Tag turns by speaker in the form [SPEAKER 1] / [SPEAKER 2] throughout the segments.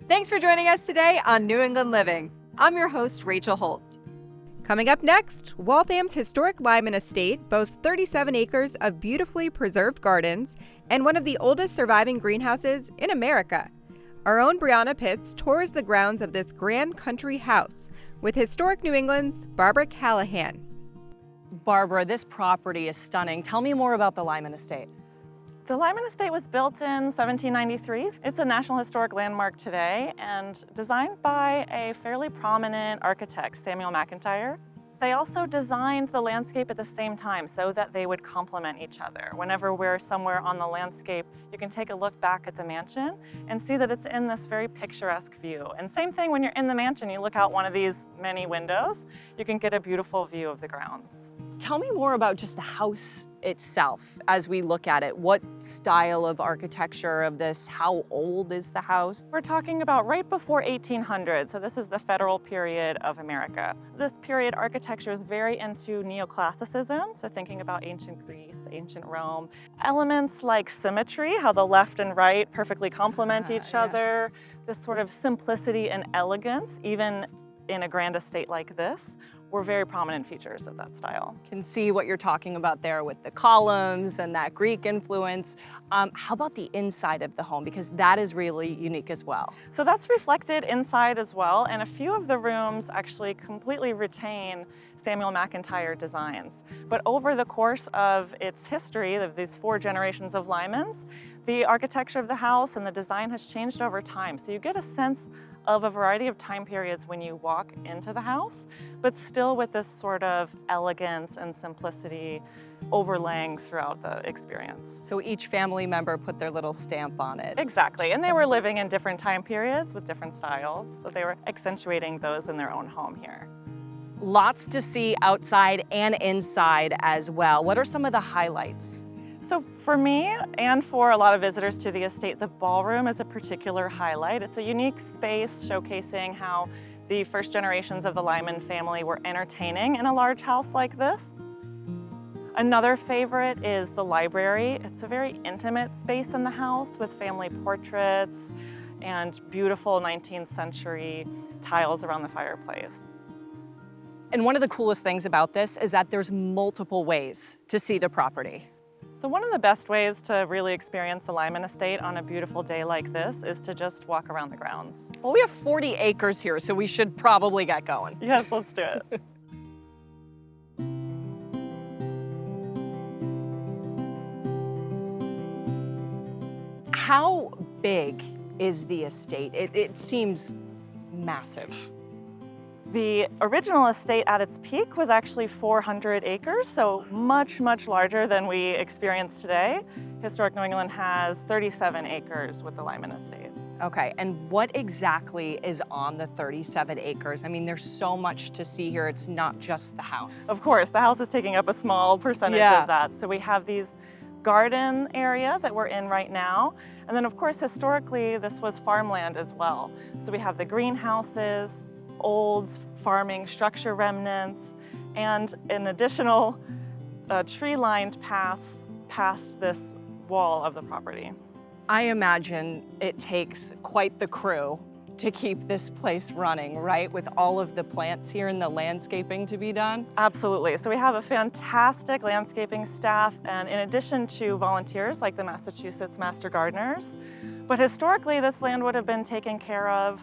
[SPEAKER 1] Thanks for joining us today on New England Living. I'm your host, Rachel Holt. Coming up next, Waltham's historic Lyman Estate boasts 37 acres of beautifully preserved gardens and one of the oldest surviving greenhouses in America. Our own Breana Pitts tours the grounds of this grand country house with Historic New England's Barbara Callahan.
[SPEAKER 2] Barbara, this property is stunning. Tell me more about the Lyman Estate.
[SPEAKER 3] The Lyman Estate was built in 1793. It's a National Historic Landmark today and designed by a fairly prominent architect, Samuel McIntyre. They also designed the landscape at the same time so that they would complement each other. Whenever we're somewhere on the landscape, you can take a look back at the mansion and see that it's in this very picturesque view. And same thing when you're in the mansion, you look out one of these many windows, you can get a beautiful view of the grounds.
[SPEAKER 2] Tell me more about just the house itself as we look at it. What style of architecture of this? How old is the house?
[SPEAKER 3] We're talking about right before 1800, so this is the federal period of America. This period architecture is very into neoclassicism, so thinking about ancient Greece, ancient Rome. Elements like symmetry, how the left and right perfectly complement each other, this sort of simplicity and elegance, even in a grand estate like this, were very prominent features of that style.
[SPEAKER 2] Can see what you're talking about there with the columns and that Greek influence. How about the inside of the home? Because that is really unique as well.
[SPEAKER 3] So that's reflected inside as well, and a few of the rooms actually completely retain Samuel McIntyre designs. But over the course of its history, of these 4 generations of Lymans, the architecture of the house and the design has changed over time. So you get a sense of a variety of time periods when you walk into the house, but still with this sort of elegance and simplicity overlaying throughout the experience.
[SPEAKER 2] So each family member put their little stamp on it.
[SPEAKER 3] Exactly, and they were living in different time periods with different styles, so they were accentuating those in their own home here.
[SPEAKER 2] Lots to see outside and inside as well. What are some of the highlights?
[SPEAKER 3] So for me and for a lot of visitors to the estate, the ballroom is a particular highlight. It's a unique space showcasing how the first generations of the Lyman family were entertaining in a large house like this. Another favorite is the library. It's a very intimate space in the house with family portraits and beautiful 19th century tiles around the fireplace.
[SPEAKER 2] And one of the coolest things about this is that there's multiple ways to see the property.
[SPEAKER 3] So one of the best ways to really experience the Lyman Estate on a beautiful day like this is to just walk around the grounds.
[SPEAKER 2] Well, we have 40 acres here, so we should probably get going.
[SPEAKER 3] Yes, let's do it.
[SPEAKER 2] How big is the estate? It seems massive.
[SPEAKER 3] The original estate at its peak was actually 400 acres, so much, much larger than we experience today. Historic New England has 37 acres with the Lyman Estate.
[SPEAKER 2] Okay, and what exactly is on the 37 acres? I mean, there's so much to see here. It's not just the house.
[SPEAKER 3] Of course, the house is taking up a small percentage of that. So we have these garden area that we're in right now. And then of course, historically, this was farmland as well. So we have the greenhouses, old farming structure remnants, and an additional tree-lined paths past this wall of the property.
[SPEAKER 2] I imagine it takes quite the crew to keep this place running, right? With all of the plants here and the landscaping to be done?
[SPEAKER 3] Absolutely. So we have a fantastic landscaping staff, and in addition to volunteers like the Massachusetts Master Gardeners, but historically this land would have been taken care of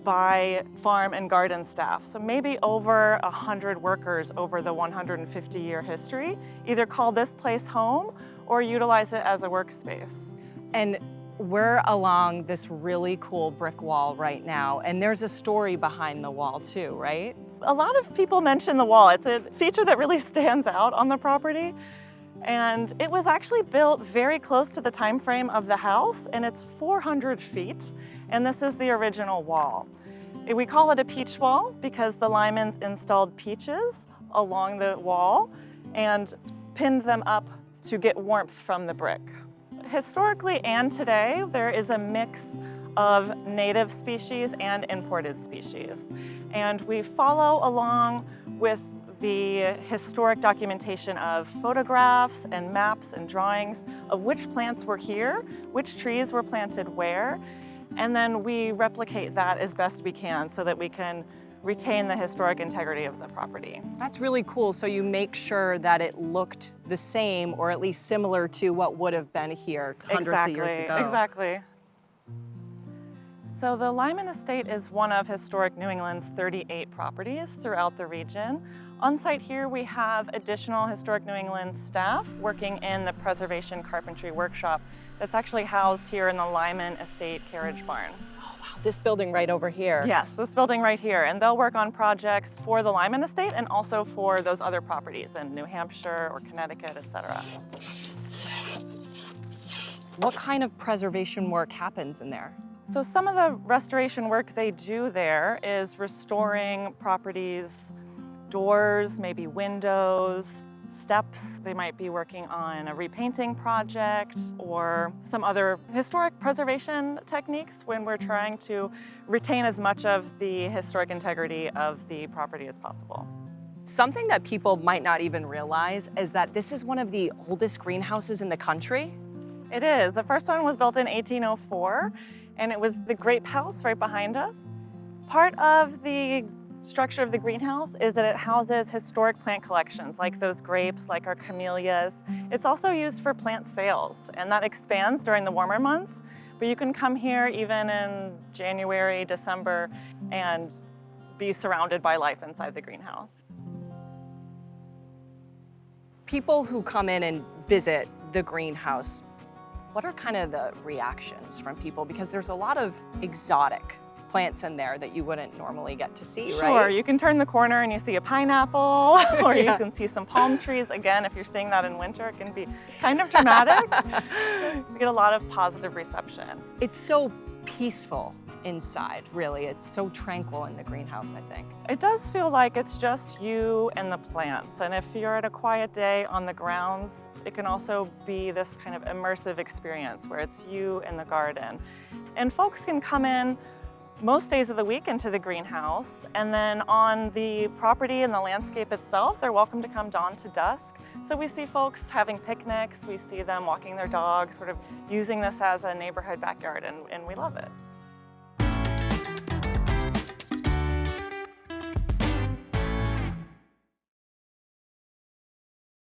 [SPEAKER 3] by farm and garden staff. So maybe over 100 workers over the 150-year history either call this place home or utilize it as a workspace.
[SPEAKER 2] And we're along this really cool brick wall right now, and there's a story behind the wall too, right?
[SPEAKER 3] A lot of people mention the wall. It's a feature that really stands out on the property. And it was actually built very close to the time frame of the house, and it's 400 feet, and this is the original wall. We call it a peach wall because the Lymans installed peaches along the wall and pinned them up to get warmth from the brick. Historically and today, there is a mix of native species and imported species. And we follow along with the historic documentation of photographs and maps and drawings of which plants were here, which trees were planted where, And then we replicate that as best we can so that we can retain the historic integrity of the property.
[SPEAKER 2] That's really cool. So you make sure that it looked the same or at least similar to what would have been here hundreds of years ago.
[SPEAKER 3] Exactly. So the Lyman Estate is one of Historic New England's 38 properties throughout the region. On site here we have additional Historic New England staff working in the Preservation Carpentry Workshop that's actually housed here in the Lyman Estate Carriage Barn.
[SPEAKER 2] This building right over here.
[SPEAKER 3] Yes, this building right here. And they'll work on projects for the Lyman Estate and also for those other properties in New Hampshire or Connecticut, etc.
[SPEAKER 2] What kind of preservation work happens in there?
[SPEAKER 3] So some of the restoration work they do there is restoring properties, doors, maybe windows, steps. They might be working on a repainting project or some other historic preservation techniques when we're trying to retain as much of the historic integrity of the property as possible.
[SPEAKER 2] Something that people might not even realize is that this is one of the oldest greenhouses in the country.
[SPEAKER 3] It is. The first one was built in 1804, and it was the grape house right behind us. Part of the structure of the greenhouse is that it houses historic plant collections, like those grapes, like our camellias. It's also used for plant sales, and that expands during the warmer months. But you can come here even in January, December, and be surrounded by life inside the greenhouse.
[SPEAKER 2] People who come in and visit the greenhouse, what are kind of the reactions from people? Because there's a lot of exotic plants in there that you wouldn't normally get to see, right?
[SPEAKER 3] Sure, you can turn the corner and you see a pineapple, or
[SPEAKER 2] Yeah.
[SPEAKER 3] you can see some palm trees. Again, if you're seeing that in winter, it can be kind of dramatic. You get a lot of positive reception.
[SPEAKER 2] It's so peaceful inside, really. It's so tranquil in the greenhouse, I think.
[SPEAKER 3] It does feel like it's just you and the plants. And if you're at a quiet day on the grounds, it can also be this kind of immersive experience where it's you and the garden. And folks can come in most days of the week into the greenhouse, and then on the property and the landscape itself, they're welcome to come dawn to dusk. So we see folks having picnics, we see them walking their dogs, sort of using this as a neighborhood backyard, and we love it.